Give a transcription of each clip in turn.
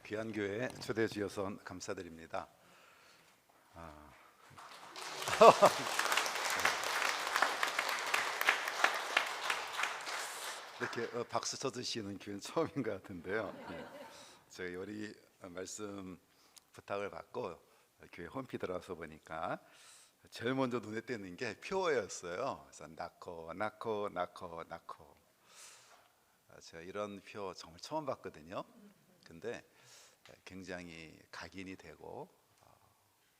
귀한 교회에 초대해 주셔서 감사드립니다. 이렇게 박수 쳐주시는 교회는 처음인 것 같은데요. 저희 요리 말씀 부탁을 받고 교회 홈피 들어와서 보니까 제일 먼저 눈에 띄는 게 표어였어요. 그래서 낳고. 제가 이런 표 정말 처음 봤거든요. 근데 굉장히 각인이 되고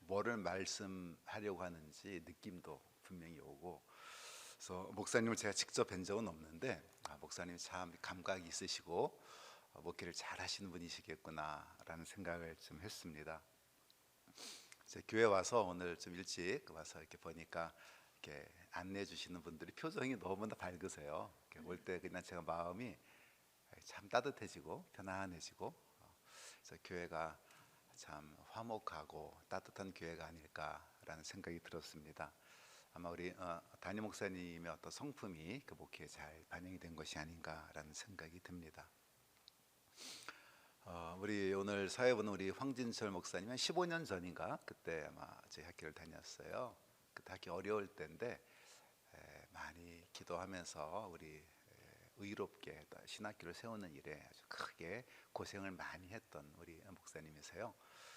뭐를 말씀하려고 하는지 느낌도 분명히 오고, 그래서 목사님을 제가 직접 뵌 적은 없는데 목사님이 참 감각이 있으시고 목회를 잘 하시는 분이시겠구나라는 생각을 좀 했습니다. 제 교회 와서 오늘 좀 일찍 와서 이렇게 보니까 이렇게 안내해 주시는 분들이 표정이 너무나 밝으세요. 올 때 그냥 제가 마음이 참 따뜻해지고 편안해지고, 그래서 교회가 참 화목하고 따뜻한 교회가 아닐까라는 생각이 들었습니다. 아마 우리 담임 목사님의 어떤 성품이 그 목회에 잘 반영이 된 것이 아닌가라는 생각이 듭니다. 우리 오늘 사회부는 우리 황진철 목사님은 15년 전인가 그때 아마 저희 학교를 다녔어요. 그때 학교 어려울 때인데 많이 기도하면서 우리 의롭게 신학교를 세우는 일에 아주 크게 고생을 많이 했던 우리 목사님이세요.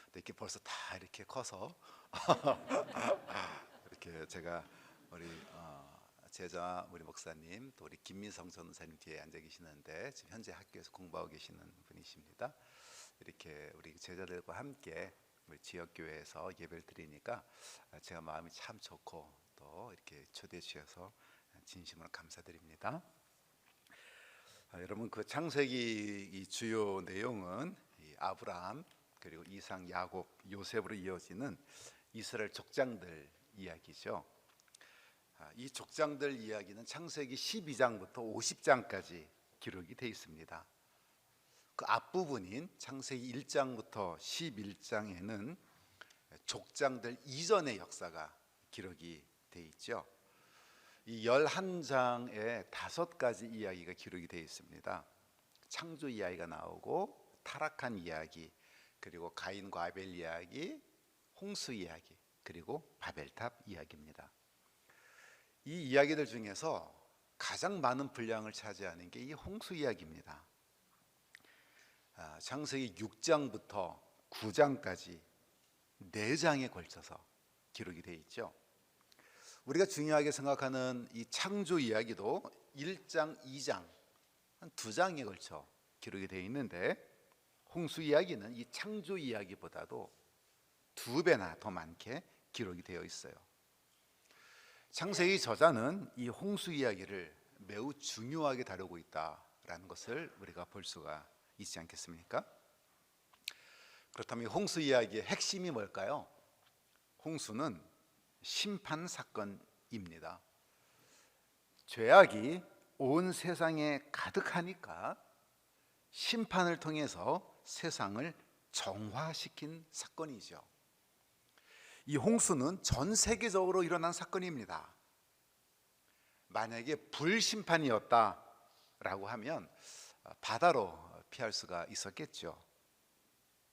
근데 이렇게 벌써 다 이렇게 커서 이렇게 제가 우리 제자 우리 목사님 또 우리 김민성 전도사님 뒤에 앉아 계시는데 지금 현재 학교에서 공부하고 계시는 분이십니다. 이렇게 우리 제자들과 함께 우리 지역 교회에서 예배를 드리니까 제가 마음이 참 좋고 또 이렇게 초대해 주셔서 진심으로 감사드립니다. 여러분, 그 창세기 이 주요 내용은 이 아브라함 그리고 이삭, 야곱, 요셉으로 이어지는 이스라엘 족장들 이야기죠. 이 족장들 이야기는 창세기 12장부터 50장까지 기록이 되어 있습니다. 그 앞부분인 창세기 1장부터 11장에는 족장들 이전의 역사가 기록이 되어 있죠. 이 11장에 5가지 이야기가 기록이 되어 있습니다. 창조 이야기가 나오고 타락한 이야기, 그리고 가인과 아벨 이야기, 홍수 이야기, 그리고 바벨탑 이야기입니다. 이 이야기들 중에서 가장 많은 분량을 차지하는 게 이 홍수 이야기입니다. 창세기 6장부터 9장까지 4장에 걸쳐서 기록이 되어 있죠. 우리가 중요하게 생각하는 이 창조 이야기도 1장, 2장, 한 2장에 걸쳐 기록이 되어 있는데, 홍수 이야기는 이 창조 이야기보다도 2배나 더 많게 기록이 되어 있어요. 창세기 저자는 이 홍수 이야기를 매우 중요하게 다루고 있다라는 것을 우리가 볼 수가 있지 않겠습니까? 그렇다면 홍수 이야기의 핵심이 뭘까요? 홍수는 심판 사건입니다. 죄악이 온 세상에 가득하니까 심판을 통해서 세상을 정화시킨 사건이죠. 이 홍수는 전 세계적으로 일어난 사건입니다. 만약에 불심판이었다라고 하면 바다로 피할 수가 있었겠죠.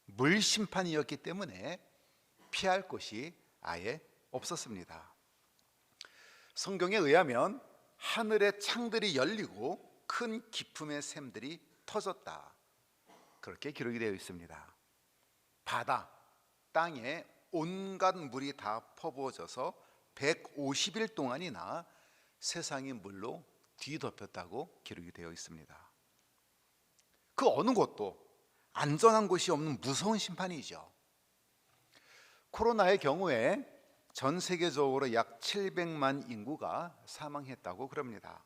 물심판이었기 때문에 피할 곳이 아예 없었습니다. 성경에 의하면 하늘의 창들이 열리고 큰 기품의 샘들이 터졌다, 그렇게 기록이 되어 있습니다. 바다, 땅에 온갖 물이 다 퍼부어져서 150일 동안이나 세상이 물로 뒤덮였다고 기록이 되어 있습니다. 그 어느 곳도 안전한 곳이 없는 무서운 심판이죠. 코로나의 경우에 전 세계적으로 약 700만 인구가 사망했다고 그럽니다.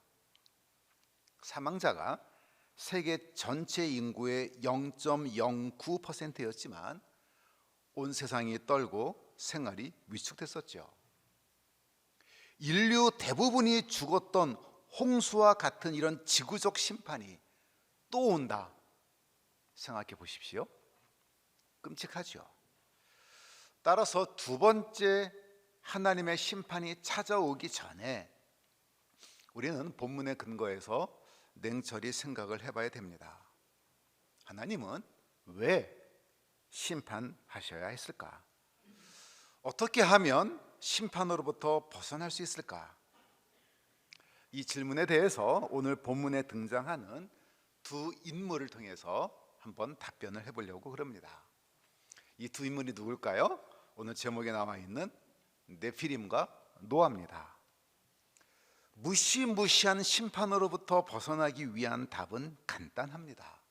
사망자가 세계 전체 인구의 0.09%였지만 온 세상이 떨고 생활이 위축됐었죠. 인류 대부분이 죽었던 홍수와 같은 이런 지구적 심판이 또 온다 생각해 보십시오. 끔찍하죠. 따라서 두 번째 하나님의 심판이 찾아오기 전에 우리는 본문의 근거에서 냉철히 생각을 해봐야 됩니다. 하나님은 왜 심판하셔야 했을까? 어떻게 하면 심판으로부터 벗어날 수 있을까? 이 질문에 대해서 오늘 본문에 등장하는 두 인물을 통해서 한번 답변을 해보려고 그럽니다. 이 두 인물이 누굴까요? 오늘 제목에 나와 있는 네피림과 노아입니다. 무시무시한 심판으로부터 벗어나기 위한 답은 간단합니다.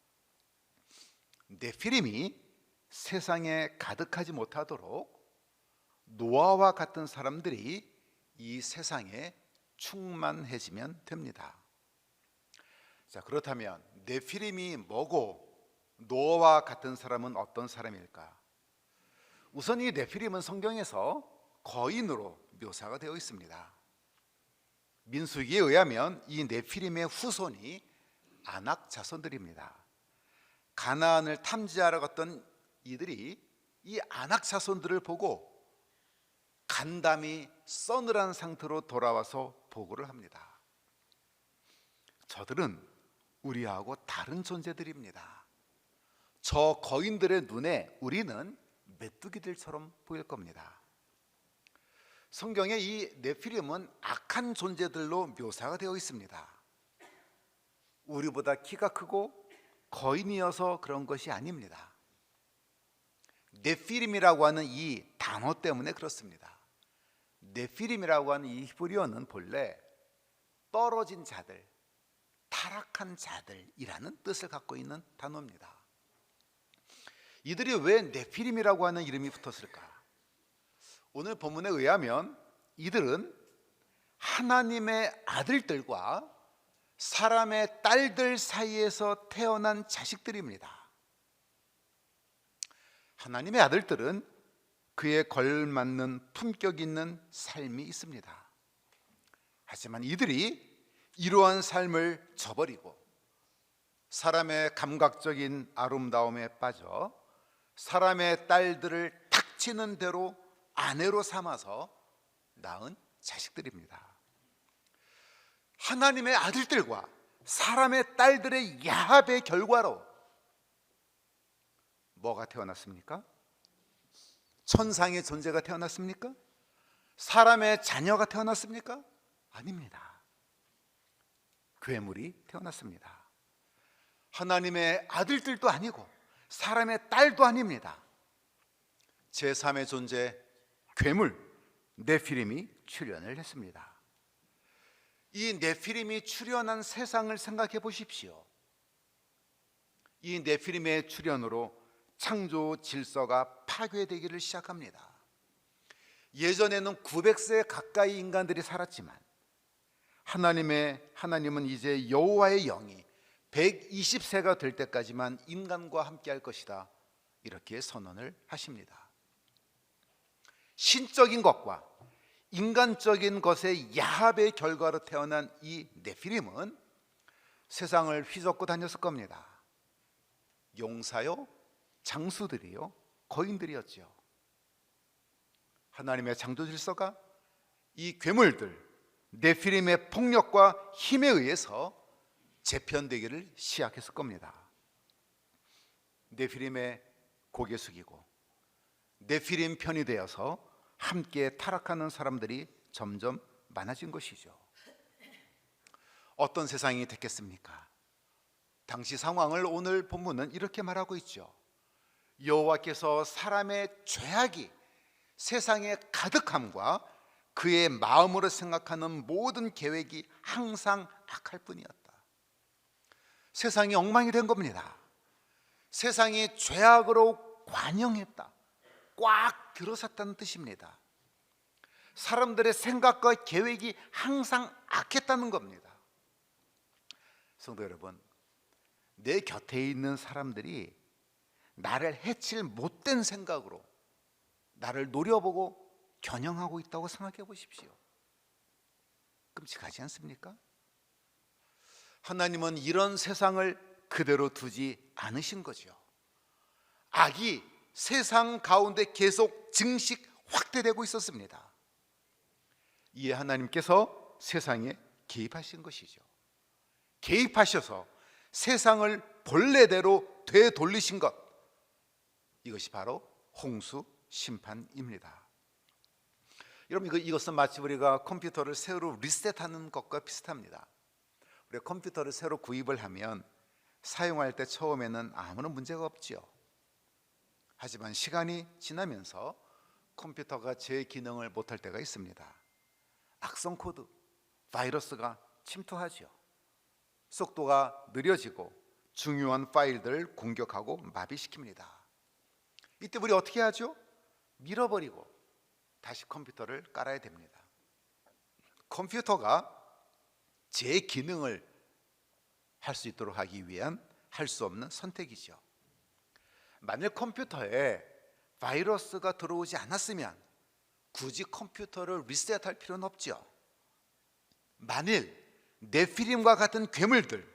네피림이 세상에 가득하지 못하도록 노아와 같은 사람들이 이 세상에 충만해지면 됩니다. 자, 그렇다면 네피림이 뭐고 노아와 같은 사람은 어떤 사람일까? 우선 이 네피림은 성경에서 거인으로 묘사가 되어 있습니다. 민수기에 의하면 이 네피림의 후손이 아낙 자손들입니다. 가나안을 탐지하러 갔던 이들이 이 아낙 자손들을 보고 간담이 서늘한 상태로 돌아와서 보고를 합니다. 저들은 우리하고 다른 존재들입니다. 저 거인들의 눈에 우리는 메뚜기들처럼 보일 겁니다. 성경에 이 네피림은 악한 존재들로 묘사가 되어 있습니다. 우리보다 키가 크고 거인이어서 그런 것이 아닙니다. 네피림이라고 하는 이 단어 때문에 그렇습니다. 네피림이라고 하는 이 히브리어는 본래 떨어진 자들, 타락한 자들이라는 뜻을 갖고 있는 단어입니다. 이들이 왜 네피림이라고 하는 이름이 붙었을까? 오늘 본문에 의하면 이들은 하나님의 아들들과 사람의 딸들 사이에서 태어난 자식들입니다. 하나님의 아들들은 그에 걸맞는 품격 있는 삶이 있습니다. 하지만 이들이 이러한 삶을 저버리고 사람의 감각적인 아름다움에 빠져 사람의 딸들을 탁치는 대로 아내로 삼아서 낳은 자식들입니다. 하나님의 아들들과 사람의 딸들의 야합의 결과로 뭐가 태어났습니까? 천상의 존재가 태어났습니까? 사람의 자녀가 태어났습니까? 아닙니다. 괴물이 태어났습니다. 하나님의 아들들도 아니고 사람의 딸도 아닙니다. 제3의 존재 괴물 네피림이 출현을 했습니다. 이 네피림이 출현한 세상을 생각해 보십시오. 이 네피림의 출현으로 창조 질서가 파괴되기를 시작합니다. 예전에는 900세 가까이 인간들이 살았지만 하나님은 이제 여호와의 영이 120세가 될 때까지만 인간과 함께 할 것이다, 이렇게 선언을 하십니다. 신적인 것과 인간적인 것의 야합의 결과로 태어난 이 네피림은 세상을 휘젓고 다녔을 겁니다. 용사요, 장수들이요, 거인들이었죠. 하나님의 창조 질서가 이 괴물들 네피림의 폭력과 힘에 의해서 재편되기를 시작했을 겁니다. 네피림의 고개 숙이고 네피림 편이 되어서 함께 타락하는 사람들이 점점 많아진 것이죠. 어떤 세상이 됐겠습니까? 당시 상황을 오늘 본문은 이렇게 말하고 있죠. 여호와께서 사람의 죄악이 세상의 가득함과 그의 마음으로 생각하는 모든 계획이 항상 악할 뿐이었다. 세상이 엉망이 된 겁니다. 세상이 죄악으로 관영했다, 꽉 들어섰다는 뜻입니다. 사람들의 생각과 계획이 항상 악했다는 겁니다. 성도 여러분, 내 곁에 있는 사람들이 나를 해칠 못된 생각으로 나를 노려보고 겨냥하고 있다고 생각해 보십시오. 끔찍하지 않습니까? 하나님은 이런 세상을 그대로 두지 않으신 거죠. 악이 세상 가운데 계속 증식 확대되고 있었습니다. 이에 하나님께서 세상에 개입하신 것이죠. 개입하셔서 세상을 본래대로 되돌리신 것, 이것이 바로 홍수 심판입니다. 여러분, 이것은 마치 우리가 컴퓨터를 새로 리셋하는 것과 비슷합니다. 우리가 컴퓨터를 새로 구입을 하면 사용할 때 처음에는 아무런 문제가 없지요. 하지만 시간이 지나면서 컴퓨터가 제 기능을 못할 때가 있습니다. 악성 코드, 바이러스가 침투하죠. 속도가 느려지고 중요한 파일들을 공격하고 마비시킵니다. 이때 우리 어떻게 하죠? 밀어버리고 다시 컴퓨터를 깔아야 됩니다. 컴퓨터가 제 기능을 할 수 있도록 하기 위한 할 수 없는 선택이죠. 만일 컴퓨터에 바이러스가 들어오지 않았으면 굳이 컴퓨터를 리셋할 필요는 없죠. 만일 네피림과 같은 괴물들,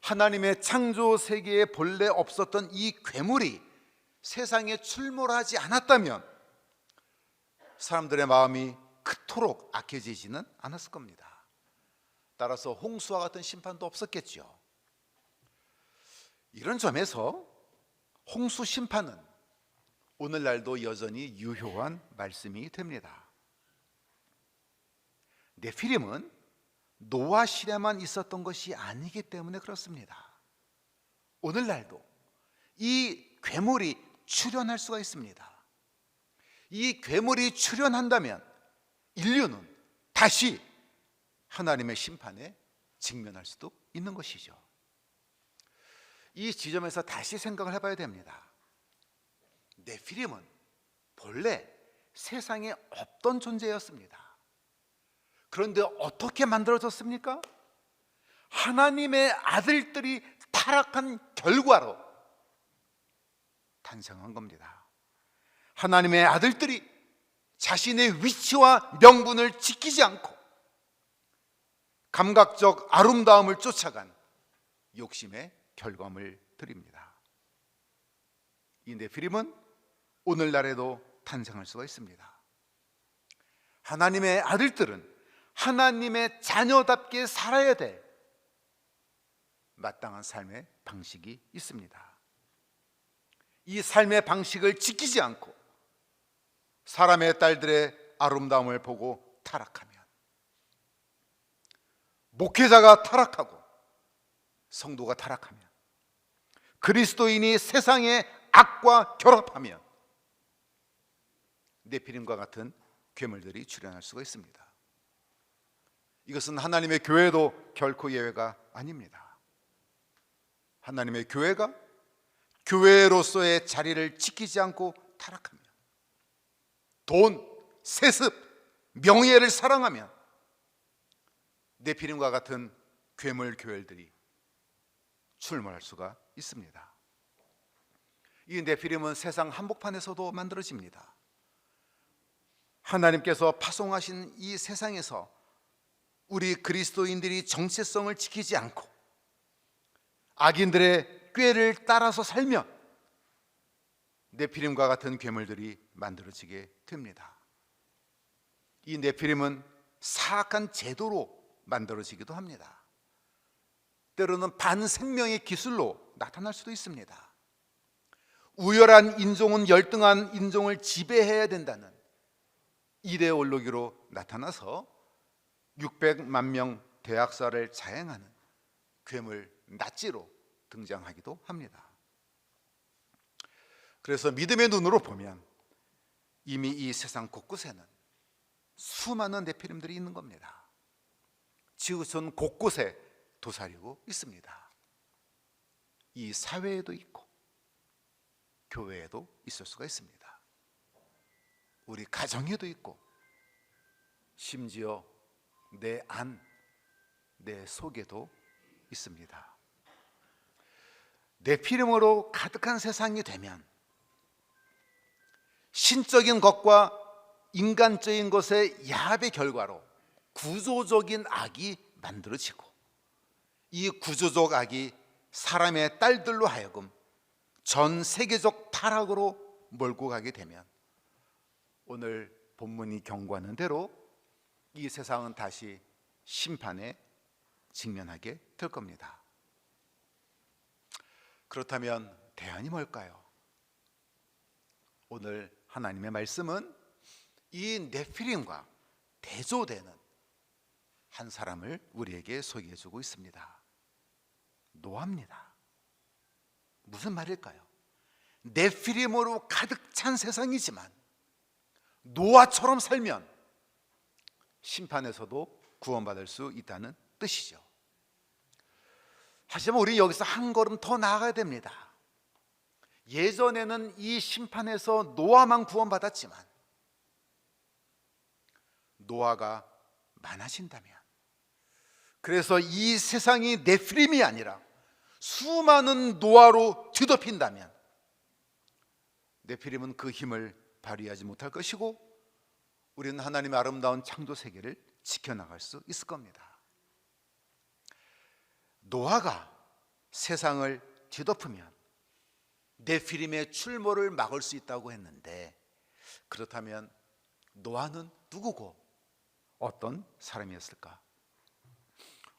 하나님의 창조 세계에 본래 없었던 이 괴물이 세상에 출몰하지 않았다면 사람들의 마음이 그토록 악해지지는 않았을 겁니다. 따라서 홍수와 같은 심판도 없었겠죠. 이런 점에서 홍수 심판은 오늘날도 여전히 유효한 말씀이 됩니다. 네피림은 노아 시대만 있었던 것이 아니기 때문에 그렇습니다. 오늘날도 이 괴물이 출현할 수가 있습니다. 이 괴물이 출현한다면 인류는 다시 하나님의 심판에 직면할 수도 있는 것이죠. 이 지점에서 다시 생각을 해봐야 됩니다. 네피림은 본래 세상에 없던 존재였습니다. 그런데 어떻게 만들어졌습니까? 하나님의 아들들이 타락한 결과로 탄생한 겁니다. 하나님의 아들들이 자신의 위치와 명분을 지키지 않고 감각적 아름다움을 쫓아간 욕심의 결과물 드립니다. 이 네피림은 오늘날에도 탄생할 수가 있습니다. 하나님의 아들들은 하나님의 자녀답게 살아야 될 마땅한 삶의 방식이 있습니다. 이 삶의 방식을 지키지 않고 사람의 딸들의 아름다움을 보고 타락하면, 목회자가 타락하고 성도가 타락하면, 그리스도인이 세상의 악과 결합하면 네피림과 같은 괴물들이 출현할 수가 있습니다. 이것은 하나님의 교회도 결코 예외가 아닙니다. 하나님의 교회가 교회로서의 자리를 지키지 않고 타락하면, 돈, 세습, 명예를 사랑하면 네피림과 같은 괴물 교회들이 출몰할 수가 있습니다. 이 네피림은 세상 한복판에서도 만들어집니다. 하나님께서 파송하신 이 세상에서 우리 그리스도인들이 정체성을 지키지 않고 악인들의 꾀를 따라서 살면 네피림과 같은 괴물들이 만들어지게 됩니다. 이 네피림은 사악한 제도로 만들어지기도 합니다. 때로는 반생명의 기술로 나타날 수도 있습니다. 우열한 인종은 열등한 인종을 지배해야 된다는 이데올로기로 나타나서 600만 명 대학살을 자행하는 괴물 나치로 등장하기도 합니다. 그래서 믿음의 눈으로 보면 이미 이 세상 곳곳에는 수많은 네피림들이 있는 겁니다. 지구촌 곳곳에 도사리고 있습니다. 이 사회에도 있고 교회에도 있을 수가 있습니다. 우리 가정에도 있고 심지어 내 안, 내 속에도 있습니다. 네피림으로 가득한 세상이 되면 신적인 것과 인간적인 것의 야합의 결과로 구조적인 악이 만들어지고, 이 구조적 악이 사람의 딸들로 하여금 전 세계적 타락으로 몰고 가게 되면 오늘 본문이 경고하는 대로 이 세상은 다시 심판에 직면하게 될 겁니다. 그렇다면 대안이 뭘까요? 오늘 하나님의 말씀은 이 네피림과 대조되는 한 사람을 우리에게 소개해 주고 있습니다. 노아입니다. 무슨 말일까요? 네피림으로 가득 찬 세상이지만 노아처럼 살면 심판에서도 구원받을 수 있다는 뜻이죠. 하지만 우리 여기서 한 걸음 더 나아가야 됩니다. 예전에는 이 심판에서 노아만 구원받았지만 노아가 많아진다면, 그래서 이 세상이 네피림이 아니라 수많은 노아로 뒤덮인다면 네피림은 그 힘을 발휘하지 못할 것이고 우리는 하나님의 아름다운 창조 세계를 지켜나갈 수 있을 겁니다. 노아가 세상을 뒤덮으면 네피림의 출몰을 막을 수 있다고 했는데, 그렇다면 노아는 누구고 어떤 사람이었을까?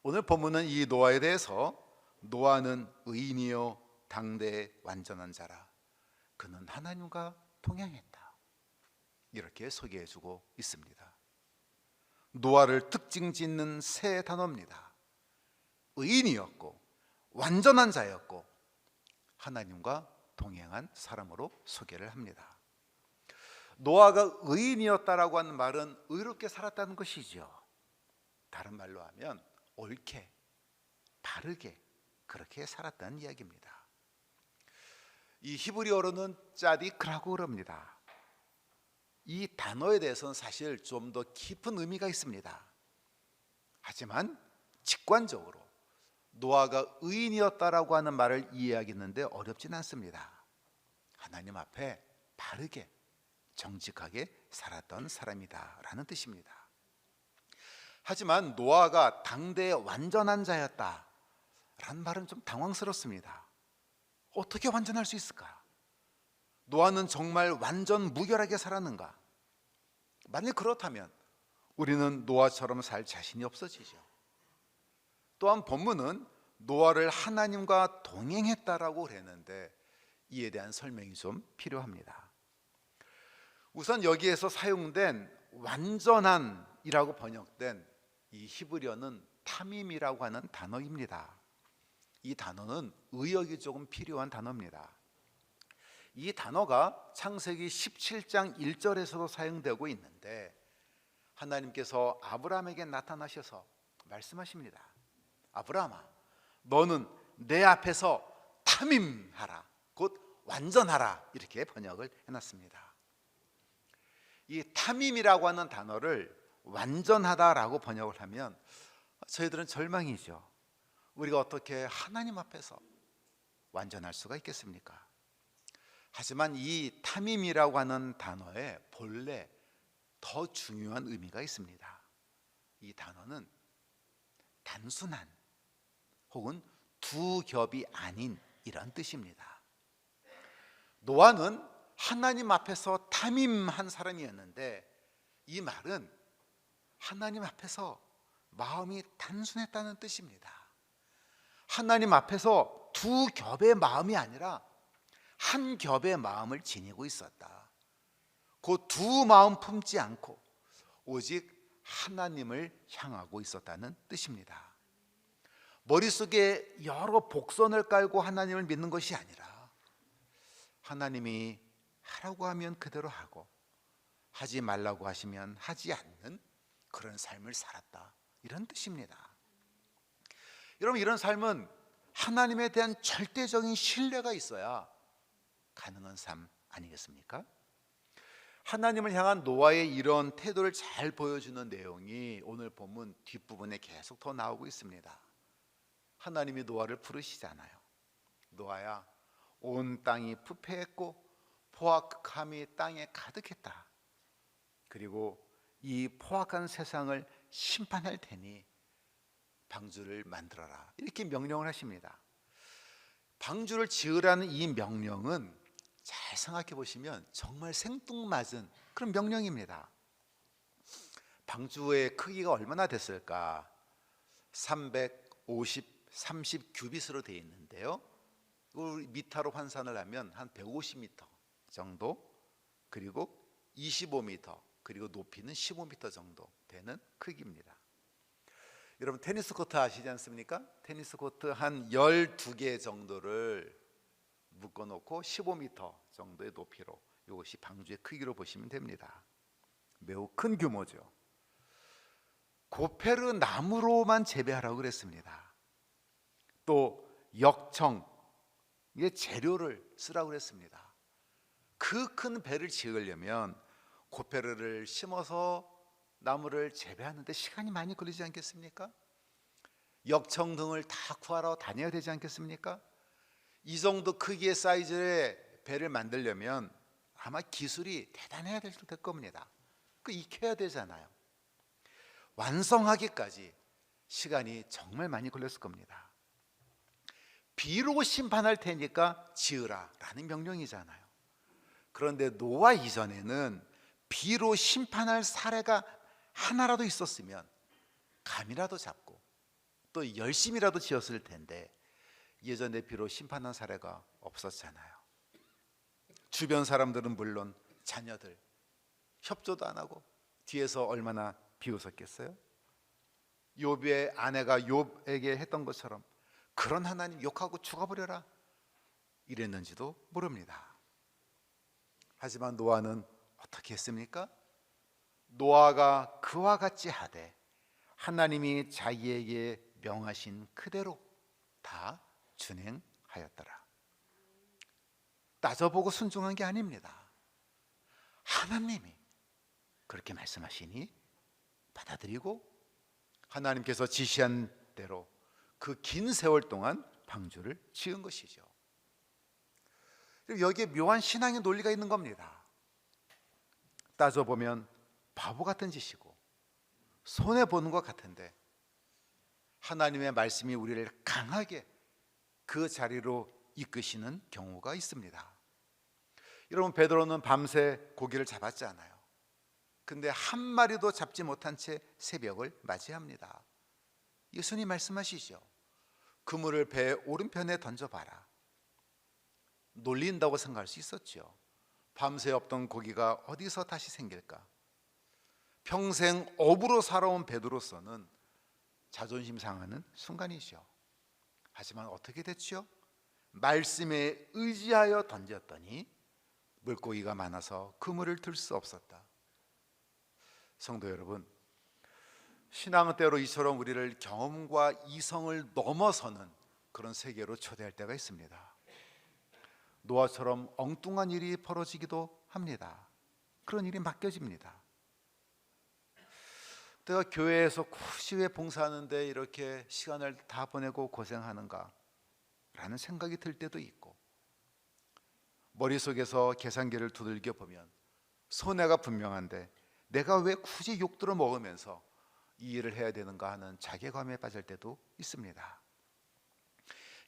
오늘 본문은 이 노아에 대해서 노아는 의인이요 당대의 완전한 자라, 그는 하나님과 동행했다, 이렇게 소개해주고 있습니다. 노아를 특징 짓는 세 단어입니다. 의인이었고 완전한 자였고 하나님과 동행한 사람으로 소개를 합니다. 노아가 의인이었다라고 하는 말은 의롭게 살았다는 것이죠. 다른 말로 하면 옳게, 바르게 그렇게 살았다는 이야기입니다. 이 히브리어로는 짜디크라고 그럽니다. 이 단어에 대해서는 사실 좀 더 깊은 의미가 있습니다. 하지만 직관적으로 노아가 의인이었다라고 하는 말을 이해하겠는데 어렵진 않습니다. 하나님 앞에 바르게 정직하게 살았던 사람이다 라는 뜻입니다. 하지만 노아가 당대의 완전한 자였다 라는 말은 좀 당황스럽습니다. 어떻게 완전할 수 있을까? 노아는 정말 완전 무결하게 살았는가? 만약 그렇다면 우리는 노아처럼 살 자신이 없어지죠. 또한 본문은 노아를 하나님과 동행했다라고 했는데 이에 대한 설명이 좀 필요합니다. 우선 여기에서 사용된 완전한이라고 번역된 이 히브리어는 타밈이라고 하는 단어입니다. 이 단어는 의역이 조금 필요한 단어입니다. 이 단어가 창세기 17장 1절에서도 사용되고 있는데 하나님께서 아브라함에게 나타나셔서 말씀하십니다. 아브라함아, 너는 내 앞에서 타밈하라, 곧 완전하라, 이렇게 번역을 해놨습니다. 이 타밈이라고 하는 단어를 완전하다라고 번역을 하면 저희들은 절망이죠. 우리가 어떻게 하나님 앞에서 완전할 수가 있겠습니까? 하지만 이 타밈이라고 하는 단어에 본래 더 중요한 의미가 있습니다. 이 단어는 단순한 혹은 두 겹이 아닌 이런 뜻입니다. 노아는 하나님 앞에서 타밈한 사람이었는데 이 말은 하나님 앞에서 마음이 단순했다는 뜻입니다. 하나님 앞에서 두 겹의 마음이 아니라 한 겹의 마음을 지니고 있었다. 그 두 마음 품지 않고 오직 하나님을 향하고 있었다는 뜻입니다. 머릿속에 여러 복선을 깔고 하나님을 믿는 것이 아니라 하나님이 하라고 하면 그대로 하고 하지 말라고 하시면 하지 않는 그런 삶을 살았다, 이런 뜻입니다. 여러분, 이런 삶은 하나님에 대한 절대적인 신뢰가 있어야 가능한 삶 아니겠습니까? 하나님을 향한 노아의 이런 태도를 잘 보여주는 내용이 오늘 본문 뒷부분에 계속 더 나오고 있습니다. 하나님이 노아를 부르시잖아요. 노아야, 온 땅이 부패했고 포악함이 땅에 가득했다. 그리고 이 포악한 세상을 심판할 테니 방주를 만들어라, 이렇게 명령을 하십니다. 방주를 지으라는 이 명령은 잘 생각해 보시면 정말 생뚱맞은 그런 명령입니다. 방주의 크기가 얼마나 됐을까? 30 규빗으로 되어 있는데요, 이걸 미터로 환산을 하면 한 150m 정도 그리고 25m, 그리고 높이는 15m 정도 되는 크기입니다. 여러분 테니스 코트 아시지 않습니까? 테니스 코트 한 12개 정도를 묶어 놓고 15m 정도의 높이로, 이것이 방주의 크기로 보시면 됩니다. 매우 큰 규모죠. 고페르 나무로만 재배하라고 그랬습니다. 또 역청, 이게 재료를 쓰라고 그랬습니다. 그 큰 배를 지으려면 고페르를 심어서 나무를 재배하는데 시간이 많이 걸리지 않겠습니까? 역청 등을 다 구하러 다녀야 되지 않겠습니까? 이 정도 크기의 사이즈의 배를 만들려면 아마 기술이 대단해야 될 겁니다. 그 익혀야 되잖아요. 완성하기까지 시간이 정말 많이 걸렸을 겁니다. 비로 심판할 테니까 지으라 라는 명령이잖아요. 그런데 노아 이전에는 비로 심판할 사례가 하나라도 있었으면 감이라도 잡고 또 열심히라도 지었을 텐데 예전에 비로 심판한 사례가 없었잖아요. 주변 사람들은 물론 자녀들 협조도 안 하고 뒤에서 얼마나 비웃었겠어요? 욥의 아내가 욥에게 했던 것처럼 그런 하나님 욕하고 죽어버려라 이랬는지도 모릅니다. 하지만 노아는 어떻게 했습니까? 노아가 그와 같이 하되 하나님이 자기에게 명하신 그대로 다 준행하였더라. 따져보고 순종한 게 아닙니다. 하나님이 그렇게 말씀하시니 받아들이고 하나님께서 지시한 대로 그 긴 세월 동안 방주를 지은 것이죠. 여기에 묘한 신앙의 논리가 있는 겁니다. 따져보면 바보 같은 짓이고 손해보는 것 같은데 하나님의 말씀이 우리를 강하게 그 자리로 이끄시는 경우가 있습니다. 여러분 베드로는 밤새 고기를 잡았잖아요. 근데 한 마리도 잡지 못한 채 새벽을 맞이합니다. 예수님 말씀하시죠. 그물을 배 오른편에 던져봐라. 놀린다고 생각할 수 있었죠. 밤새 없던 고기가 어디서 다시 생길까? 평생 업으로 살아온 베드로서는 자존심 상하는 순간이죠. 하지만 어떻게 됐죠? 말씀에 의지하여 던졌더니 물고기가 많아서 그물을 들 수 없었다. 성도 여러분, 신앙은 때로 이처럼 우리를 경험과 이성을 넘어서는 그런 세계로 초대할 때가 있습니다. 노아처럼 엉뚱한 일이 벌어지기도 합니다. 그런 일이 맡겨집니다. 내가 교회에서 굳이 왜 봉사하는데 이렇게 시간을 다 보내고 고생하는가 라는 생각이 들 때도 있고, 머릿속에서 계산기를 두들겨 보면 손해가 분명한데 내가 왜 굳이 욕들어 먹으면서 이 일을 해야 되는가 하는 자괴감에 빠질 때도 있습니다.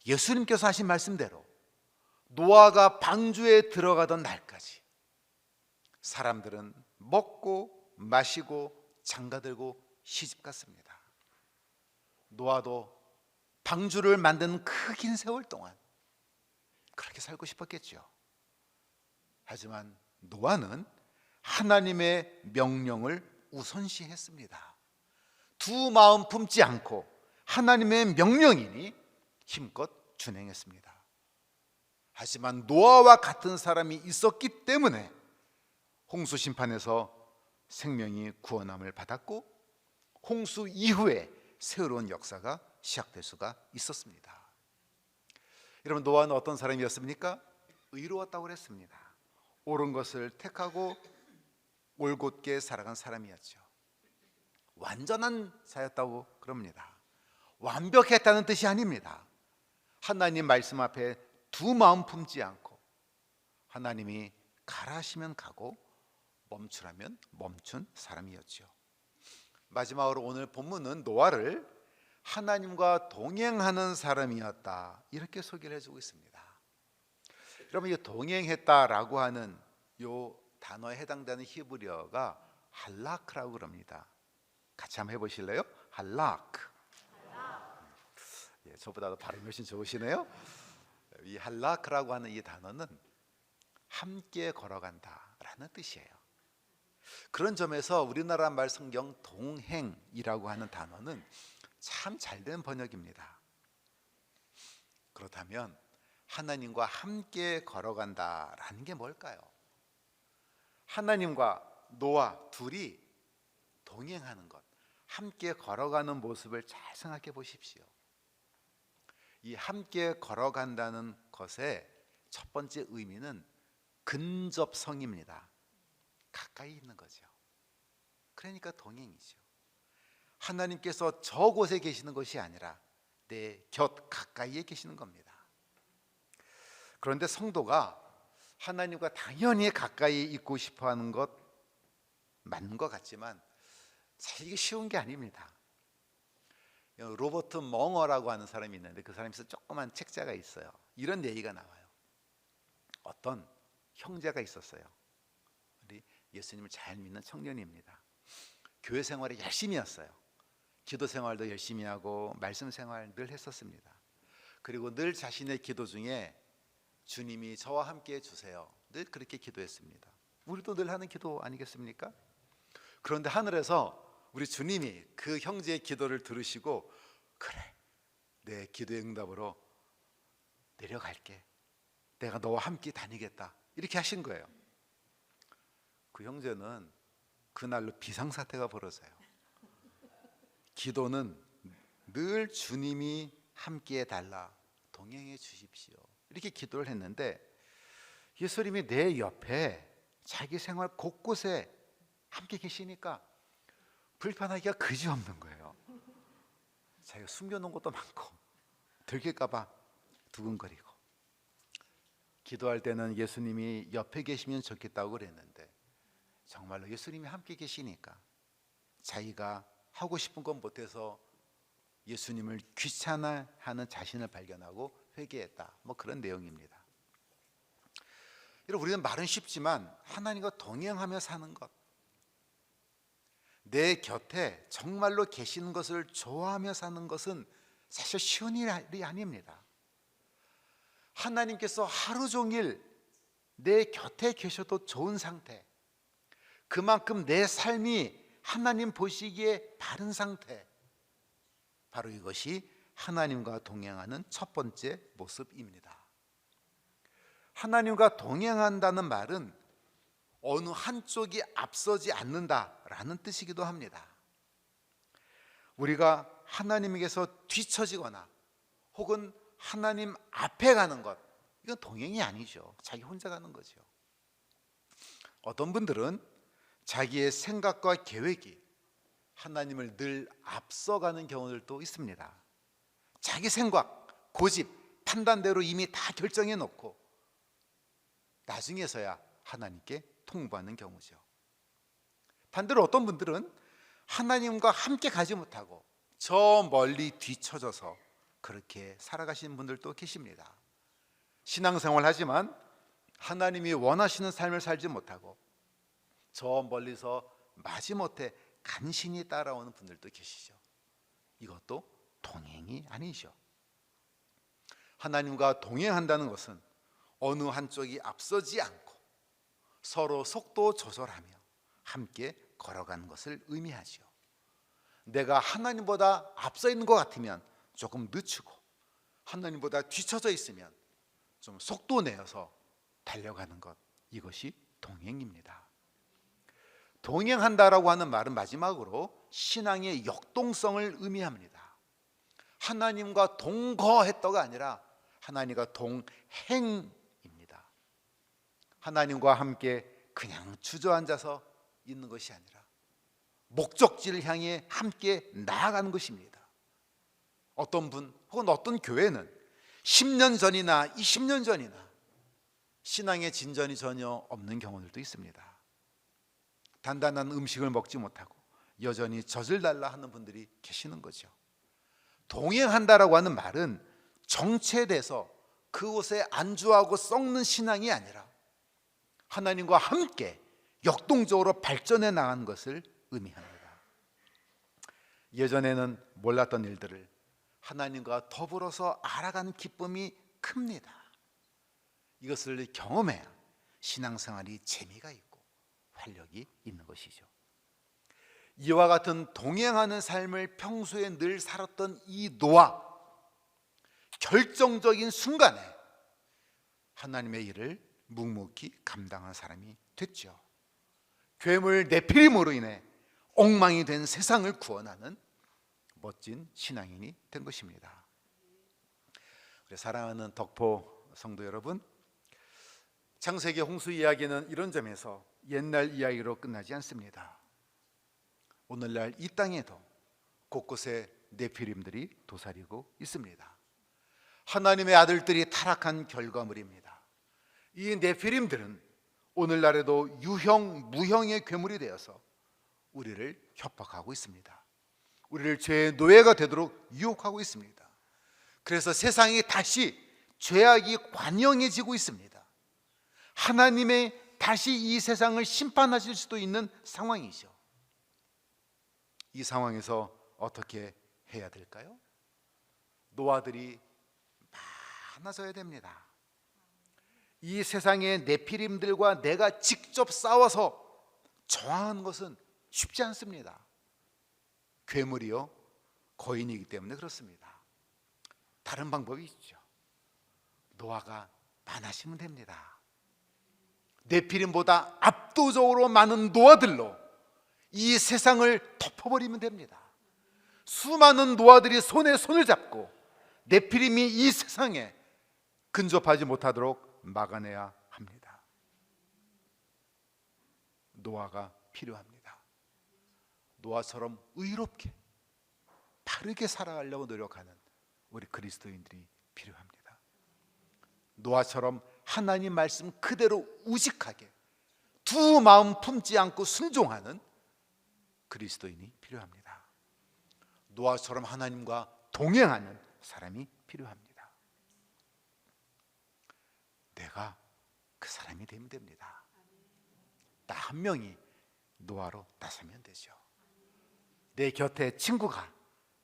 예수님께서 하신 말씀대로 노아가 방주에 들어가던 날까지 사람들은 먹고 마시고 장가들고 시집갔습니다. 노아도 방주를 만든 그 긴 세월 동안 그렇게 살고 싶었겠죠. 하지만 노아는 하나님의 명령을 우선시했습니다. 두 마음 품지 않고 하나님의 명령이니 힘껏 준행했습니다. 하지만 노아와 같은 사람이 있었기 때문에 홍수 심판에서 생명이 구원함을 받았고 홍수 이후에 새로운 역사가 시작될 수가 있었습니다. 여러분, 노아는 어떤 사람이었습니까? 의로웠다고 그랬습니다. 옳은 것을 택하고 올곧게 살아간 사람이었죠. 완전한 자였다고 그럽니다. 완벽했다는 뜻이 아닙니다. 하나님 말씀 앞에 두 마음 품지 않고 하나님이 가라 하시면 가고 멈추라면 멈춘 사람이었죠. 마지막으로 오늘 본문은 노아를 하나님과 동행하는 사람이었다 이렇게 소개를 해주고 있습니다. 여러분, 이 동행했다라고 하는 이 단어에 해당되는 히브리어가 할라크라고 그럽니다. 같이 한번 해보실래요? 할라크. 예, 저보다도 발음이 훨씬 좋으시네요. 이 할라크라고 하는 이 단어는 함께 걸어간다라는 뜻이에요. 그런 점에서 우리나라 말 성경 동행이라고 하는 단어는 참 잘된 번역입니다. 그렇다면 하나님과 함께 걸어간다라는 게 뭘까요? 하나님과 노아 둘이 동행하는 것, 함께 걸어가는 모습을 잘 생각해 보십시오. 이 함께 걸어간다는 것의 첫 번째 의미는 근접성입니다. 가까이 있는 거죠. 그러니까 동행이죠. 하나님께서 저곳에 계시는 것이 아니라 내 곁 가까이에 계시는 겁니다. 그런데 성도가 하나님과 당연히 가까이 있고 싶어 하는 것 맞는 것 같지만 사실 이게 쉬운 게 아닙니다. 로버트 멍어라고 하는 사람이 있는데 그 사람이 조그만 책자가 있어요. 이런 얘기가 나와요. 어떤 형제가 있었어요. 우리 예수님을 잘 믿는 청년입니다. 교회 생활에 열심히 했어요. 기도 생활도 열심히 하고 말씀 생활 늘 했었습니다. 그리고 늘 자신의 기도 중에 주님이 저와 함께 해주세요, 늘 그렇게 기도했습니다. 우리도 늘 하는 기도 아니겠습니까? 그런데 하늘에서 우리 주님이 그 형제의 기도를 들으시고 그래, 내 기도의 응답으로 내려갈게, 내가 너와 함께 다니겠다, 이렇게 하신 거예요. 그 형제는 그날로 비상사태가 벌어져요. 기도는 늘 주님이 함께 해달라, 동행해 주십시오, 이렇게 기도를 했는데 예수님이 내 옆에 자기 생활 곳곳에 함께 계시니까 불편하기가 그지없는 거예요. 자기가 숨겨놓은 것도 많고 들킬까봐 두근거리고, 기도할 때는 예수님이 옆에 계시면 좋겠다고 그랬는데 정말로 예수님이 함께 계시니까 자기가 하고 싶은 건 못해서 예수님을 귀찮아하는 자신을 발견하고 회개했다, 뭐 그런 내용입니다. 여러분, 우리는 말은 쉽지만 하나님과 동행하며 사는 것, 내 곁에 정말로 계시는 것을 좋아하며 사는 것은 사실 쉬운 일이 아닙니다. 하나님께서 하루 종일 내 곁에 계셔도 좋은 상태, 그만큼 내 삶이 하나님 보시기에 바른 상태, 바로 이것이 하나님과 동행하는 첫 번째 모습입니다. 하나님과 동행한다는 말은 어느 한쪽이 앞서지 않는다라는 뜻이기도 합니다. 우리가 하나님에게서 뒤처지거나 혹은 하나님 앞에 가는 것, 이건 동행이 아니죠. 자기 혼자 가는 거죠. 어떤 분들은 자기의 생각과 계획이 하나님을 늘 앞서가는 경우들도 있습니다. 자기 생각, 고집, 판단대로 이미 다 결정해 놓고 나중에서야 하나님께 통보하는 경우죠. 반대로 어떤 분들은 하나님과 함께 가지 못하고 저 멀리 뒤처져서 그렇게 살아가시는 분들도 계십니다. 신앙생활 하지만 하나님이 원하시는 삶을 살지 못하고 저 멀리서 마지못해 간신히 따라오는 분들도 계시죠. 이것도 동행이 아니죠. 하나님과 동행한다는 것은 어느 한쪽이 앞서지 않고 서로 속도 조절하며 함께 걸어가는 것을 의미하죠. 내가 하나님보다 앞서 있는 것 같으면 조금 늦추고 하나님보다 뒤쳐져 있으면 좀 속도 내어서 달려가는 것, 이것이 동행입니다. 동행한다라고 하는 말은 마지막으로 신앙의 역동성을 의미합니다. 하나님과 동거했다가 아니라 하나님과 동행입니다. 하나님과 함께 그냥 주저앉아서 있는 것이 아니라 목적지를 향해 함께 나아가는 것입니다. 어떤 분 혹은 어떤 교회는 10년 전이나 20년 전이나 신앙의 진전이 전혀 없는 경우들도 있습니다. 단단한 음식을 먹지 못하고 여전히 젖을 달라 하는 분들이 계시는 거죠. 동행한다라고 하는 말은 정체돼서 그곳에 안주하고 썩는 신앙이 아니라 하나님과 함께 역동적으로 발전해 나가는 것을 의미합니다. 예전에는 몰랐던 일들을 하나님과 더불어서 알아가는 기쁨이 큽니다. 이것을 경험해야 신앙생활이 재미가 있고 활력이 있는 것이죠. 이와 같은 동행하는 삶을 평소에 늘 살았던 이 노아, 결정적인 순간에 하나님의 일을 묵묵히 감당한 사람이 됐죠. 괴물 네피림으로 인해 엉망이 된 세상을 구원하는 멋진 신앙인이 된 것입니다. 사랑하는 덕포 성도 여러분, 창세기 홍수 이야기는 이런 점에서 옛날 이야기로 끝나지 않습니다. 오늘날 이 땅에도 곳곳에 네피림들이 도사리고 있습니다. 하나님의 아들들이 타락한 결과물입니다. 이 네피림들은 오늘날에도 유형, 무형의 괴물이 되어서 우리를 협박하고 있습니다. 우리를 죄의 노예가 되도록 유혹하고 있습니다. 그래서 세상이 다시 죄악이 관영해지고 있습니다. 하나님의 다시 이 세상을 심판하실 수도 있는 상황이죠. 이 상황에서 어떻게 해야 될까요? 노아들이 많아져야 됩니다. 이 세상의 네피림들과 내가 직접 싸워서 저항하는 것은 쉽지 않습니다. 괴물이요 거인이기 때문에 그렇습니다. 다른 방법이 있죠. 노아가 많아지면 됩니다. 네피림보다 압도적으로 많은 노아들로 이 세상을 덮어버리면 됩니다. 수많은 노아들이 손에 손을 잡고 네피림이 이 세상에 근접하지 못하도록 막아내야 합니다. 노아가 필요합니다. 노아처럼 의롭게 바르게 살아가려고 노력하는 우리 그리스도인들이 필요합니다. 노아처럼 하나님 말씀 그대로 우직하게 두 마음 품지 않고 순종하는 그리스도인이 필요합니다. 노아처럼 하나님과 동행하는 사람이 필요합니다. 내가 그 사람이 되면 됩니다. 나 한 명이 노아로 나서면 되죠. 내 곁에 친구가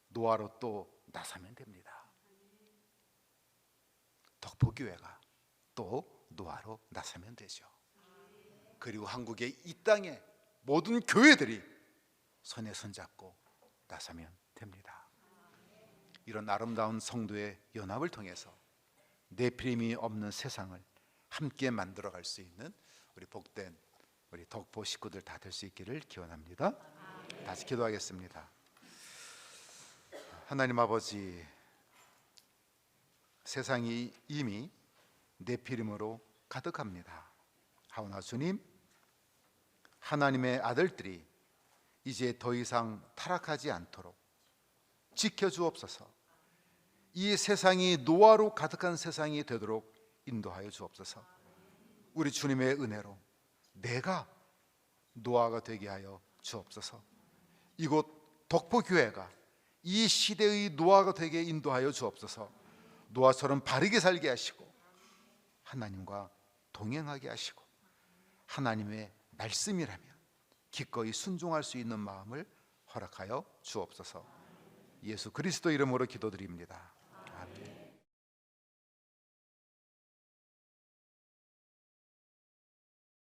노아로 또 나서면 됩니다. 덕포교회가 또 노아로 나서면 되죠. 그리고 한국의 이 땅의 모든 교회들이 손에 손잡고 나서면 됩니다. 이런 아름다운 성도의 연합을 통해서 네피림이 없는 세상을 함께 만들어갈 수 있는 우리 복된 우리 덕포 식구들 다 될 수 있기를 기원합니다. 다시 기도하겠습니다. 하나님 아버지, 세상이 이미 네피림으로 가득합니다. 하오나 주님, 하나님의 아들들이 이제 더 이상 타락하지 않도록 지켜주옵소서. 이 세상이 노아로 가득한 세상이 되도록 인도하여 주옵소서. 우리 주님의 은혜로 내가 노아가 되게 하여 주옵소서. 이곳 덕포교회가 이 시대의 노아가 되게 인도하여 주옵소서. 노아처럼 바르게 살게 하시고 하나님과 동행하게 하시고 하나님의 말씀이라면 기꺼이 순종할 수 있는 마음을 허락하여 주옵소서. 예수 그리스도 이름으로 기도드립니다.